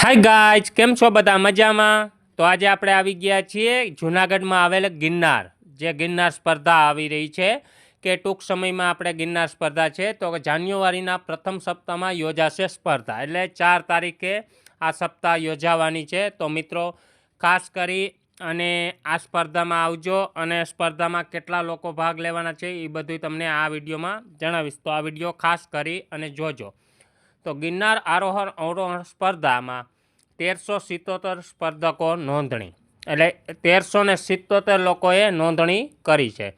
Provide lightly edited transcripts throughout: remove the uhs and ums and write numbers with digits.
Hi guys came छो बधा मजा में। तो आज आप આવી ગયા છીએ જૂનાગઢ में आवेल गिरनार जे गिरनार स्पर्धा આવી रही है कि टूंक समय में આપણે गिरनार स्पर्धा है तो जान्युआरी प्रथम सप्ताह में योजाशे स्पर्धा एटले 4 तारीखे आ सप्ताह योजावानी है। तो मित्रों खास करी अने आ स्पर्धा में आवजो अने स्पर्धा में केटला लोको भाग लेवाना छे ए बधुं तमने आ विडियो में जणावीश। तो आ विडियो खास करी अने जोजो। तो गिरनार आरोहण अवरोहण स्पर्धा में 1377 स्पर्धकों नोंधणी एटले 1377 लोकोए नोंधणी करी है।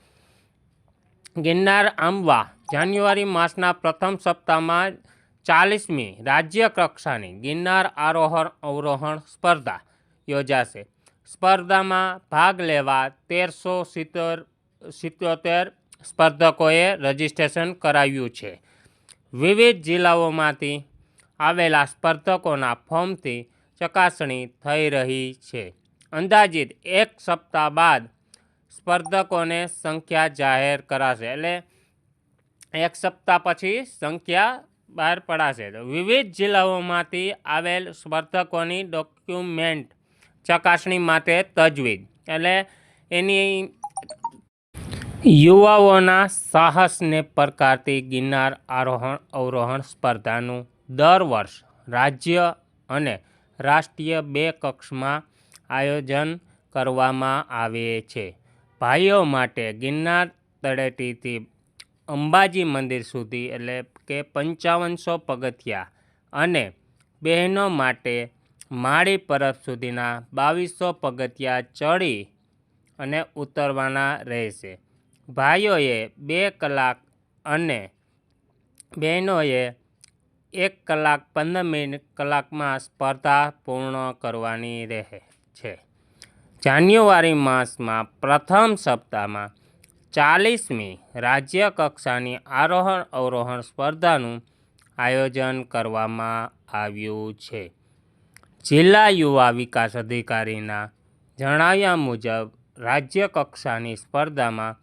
गिरनार आंबवा जान्युआरी मासना प्रथम सप्ताह में 40મી राज्य कक्षा की गिरनार आरोहण अवरोहण स्पर्धा योजाशे। स्पर्धा में भाग लेवा 1377 स्पर्धकोए रजिस्ट्रेशन कराव्यु छे। विविध जिल्लाओमांथी आवेला स्पर्धकोना फॉर्मथी चकासणी थई रही है। अंदाजित एक सप्ताह बाद स्पर्धकोने संख्या जाहिर कराशे एटले एक सप्ताह पछी संख्या बहार पड़ाशे। विविध जिल्लाओमांथी आवेल स्पर्धकोनी डॉक्यूमेंट चकासणी माटे तजवीज एटले एनी युवाओना साहस ने प्रकारती गिरनार आरोहण अवरोहण स्पर्धानुं दर वर्ष राज्य अने राष्ट्रीय 2 कक्ष में आयोजन करवामां आवे छे। भाईओ माटे गिरनार तळेटीथी अंबाजी मंदिर सुधी एटले के 5500 पगथिया अने बहनों माटे माड़ी परब सुधीना 2200 पगथिया चढ़ी अने उतरवाना रहेशे। भाईओए 2 कलाक अने बहनोए 1 कलाक 15 कलाक में स्पर्धा पूर्ण करवानी रहे छे। जान्युआरी मास में प्रथम सप्ताह में 40મી राज्य कक्षा की आरोहण अवरोहण स्पर्धानुं आयोजन करवामां आव्युं छे। जिला युवा विकास अधिकारीना जणाव्या मुजब राज्य कक्षानी स्पर्धा में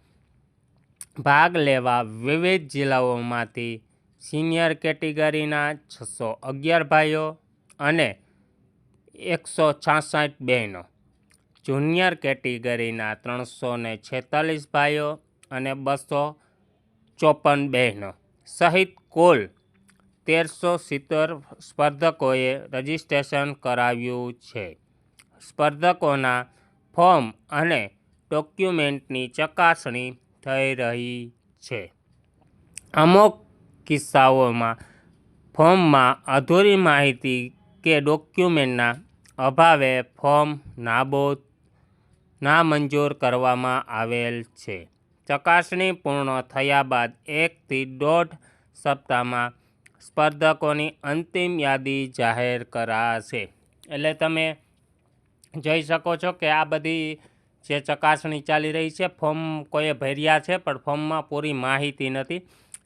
भाग लेवा विविध जिल्लाओमांथी सीनियर केटेगरीना 611 भाईओ अने 166 बहनों, जूनियर केटेगरीना 346 भाईओ अने 254 बहनों सहित कुल 1370 स्पर्धकोए रजिस्ट्रेशन कराव्युं छे। स्पर्धकोना फॉर्म अने डॉक्यूमेंटनी चकासणी थई रही है। अमुक किस्साओं में फॉर्म में अधूरी माहिती के डॉक्यूमेंटना अभावे फॉर्म नामंजूर करवामां आवेल छे। चकासणी पूर्ण थया बाद 1 થી 1.5 सप्ताह में स्पर्धकोनी अंतिम यादी जाहिर कराशे। एटले तमे जोई शको छो कि आ बधी जे चकासणी चाली रही है फॉर्म कोई भर्या है पण फॉर्म में पूरी माहिती नहीं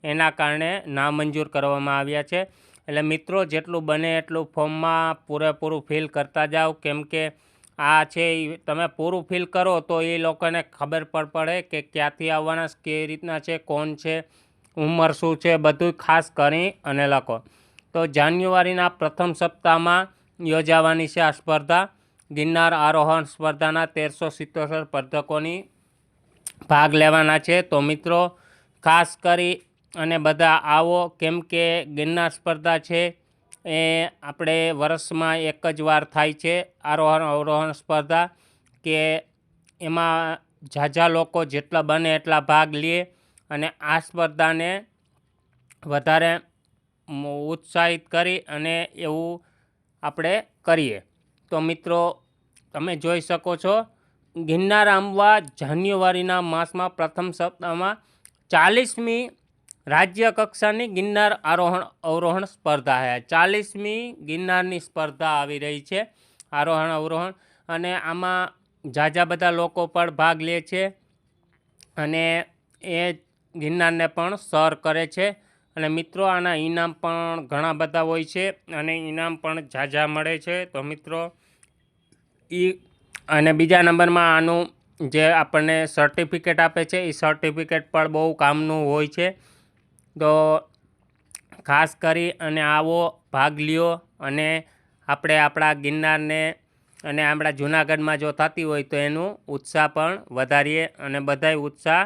एना कारणे नामंजूर करवामां आव्या छे। एटले मित्रों जेटलुं बने एटलुं फॉर्म में पूरेपूरुं फिल करता जाओ केम के आ छे तमे पूरुं फिल करो तो ए लोकोने खबर पड़े कि क्यांथी आववाना के रीतना छे कोण छे उमर शुं छे बधुं खास करी अने लखो। तो जान्युआरीना प्रथम सप्ताह में योजावानी छे आ स्पर्धा। गिरनार आरोहण स्पर्धाना 1377 स्पर्धकोनी भाग लेवाना छे। तो मित्रों खास करी अने बधा आवो केम के गिरनार स्पर्धा छे ए आपणे वर्ष में एक ज वार थाय छे आरोहण अवरोहण स्पर्धा के एमां झाझा लोको जेटला बने एटला भाग लीए अने आ स्पर्धाने वधारे उत्साहित करी अने एवुं आपणे करीए। तो मित्रों तमे जोई शको छो गिरनार आंबवा जान्युआरीना मास में प्रथम सप्ताह में 40મી राज्य कक्षा की गिरनार आरोहण अवरोहण स्पर्धा है। 40મી गिरनारनी स्पर्धा आवी रही है आरोहण अवरोहण अने आमां झाझा बधा लोको पण भाग ले छे अने ए गिरनारने पण सर करे छे। अने मित्रों आना इनाम पण घणा बधा होय छे अने इनाम पण झाझा मळे छे। तो मित्रों ई अने बीजा नंबर में आनुं जे आपणे सर्टिफिकेट आपे छे ए सर्टिफिकेट पण बहु कामनुं होय छे। तो खास करी अने आवो भाग लियो अने આપણે આપણા ગિરનારને અને આપણા જૂનાગઢમાં જો થતી હોય તો એનું ઉત્સાહ પણ વધારીએ અને બધાય ઉત્સાહ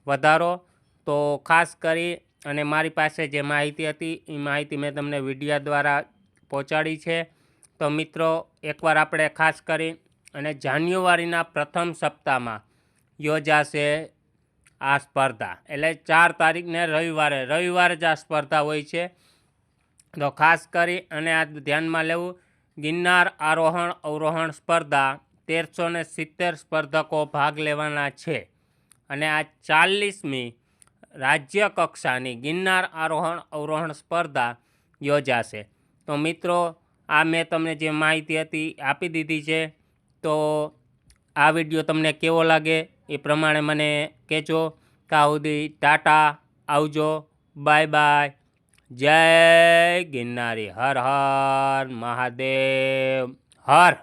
વધારો. તો ખાસ કરી અને મારી પાસે જે માહિતી હતી એ માહિતી મેં તમને વિડીયા દ્વારા પહોંચાડી છે. તો મિત્રો એકવાર આપણે ખાસ કરી અને જાન્યુઆરીના પ્રથમ સપ્તાહમાં યોજાશે આ સ્પર્ધા, એટલે 4 તારીખને રવિવારે જ આ સ્પર્ધા હોય છે. તો ખાસ કરી અને આ ધ્યાનમાં લેવું, ગિરનાર આરોહણ અવરોહણ સ્પર્ધા 1370 સ્પર્ધકો ભાગ લેવાના છે અને આ 40મી રાજ્ય કક્ષાની ગિરનાર આરોહણ અવરોહણ સ્પર્ધા યોજાશે. તો મિત્રો આ મેં તમને જે માહિતી હતી આપી દીધી છે. તો આ વિડીયો તમને કેવો લાગે એ પ્રમાણે મને કહેજો. ત્યાં સુધી ટાટા, આવજો, બાય બાય, જય ગિરનારી, હર હર મહાદેવ, હર.